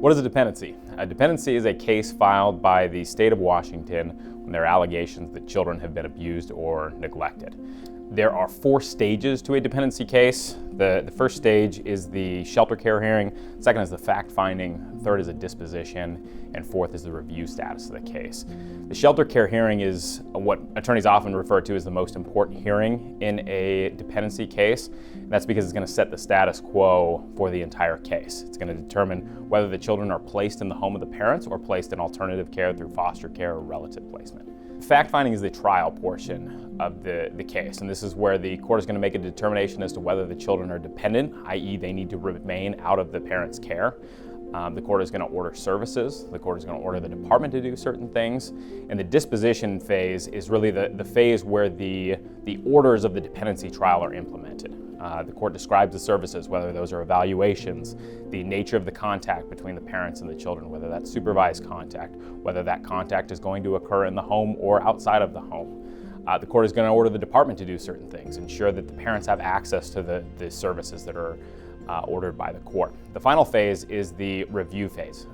What is a dependency? A dependency is a case filed by the state of Washington when there are allegations that children have been abused or neglected. There are 4 stages to a dependency case. The first stage is the shelter care hearing, second is the fact finding, third is a disposition, and fourth is the review status of the case. The shelter care hearing is what attorneys often refer to as the most important hearing in a dependency case. And that's because it's going to set the status quo for the entire case. It's going to determine whether the children are placed in the home of the parents or placed in alternative care through foster care or relative placement. Fact-finding is the trial portion of the case, and this is where the court is going to make a determination as to whether the children are dependent, i.e. they need to remain out of the parent's care. The court is going to order services, the court is going to order the department to do certain things, and the disposition phase is really the phase where the orders of the dependency trial are implemented. The court describes the services, whether those are evaluations, the nature of the contact between the parents and the children, whether that's supervised contact, whether that contact is going to occur in the home or outside of the home. The court is going to order the department to do certain things, ensure that the parents have access to the services that are ordered by the court. The final phase is the review phase.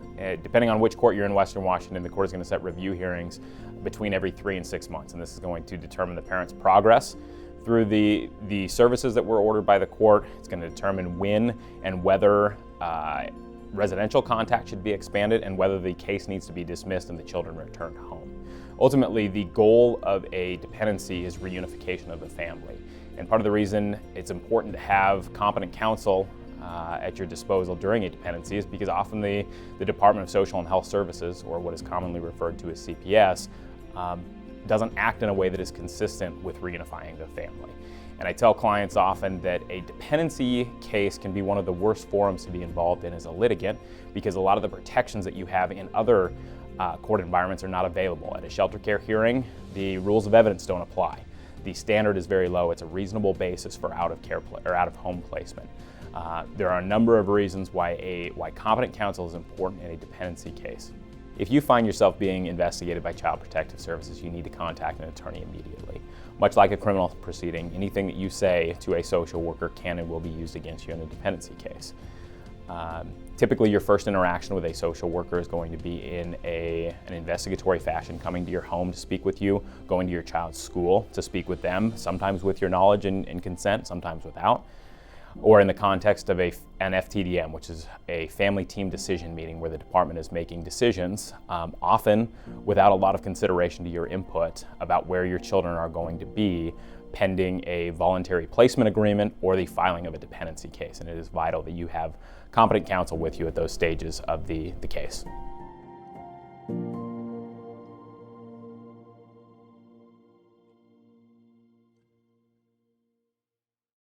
Depending on which court you're in Western Washington, the court is going to set review hearings between every 3 and 6 months, and this is going to determine the parent's progress through the services that were ordered by the court. It's going to determine when and whether residential contact should be expanded and whether the case needs to be dismissed and the children returned home. Ultimately, the goal of a dependency is reunification of the family. And part of the reason it's important to have competent counsel at your disposal during a dependency is because often the Department of Social and Health Services, or what is commonly referred to as CPS, doesn't act in a way that is consistent with reunifying the family. And I tell clients often that a dependency case can be one of the worst forums to be involved in as a litigant because a lot of the protections that you have in other court environments are not available. At a shelter care hearing, the rules of evidence don't apply. The standard is very low. It's a reasonable basis for out-of-home placement. There are a number of reasons why competent counsel is important in a dependency case. If you find yourself being investigated by Child Protective Services, you need to contact an attorney immediately. Much like a criminal proceeding, anything that you say to a social worker can and will be used against you in a dependency case. Typically, your first interaction with a social worker is going to be in an investigatory fashion, coming to your home to speak with you, going to your child's school to speak with them, sometimes with your knowledge and consent, sometimes without, or in the context of an FTDM, which is a family team decision meeting where the department is making decisions, often without a lot of consideration to your input about where your children are going to be pending a voluntary placement agreement or the filing of a dependency case. And it is vital that you have competent counsel with you at those stages of the case.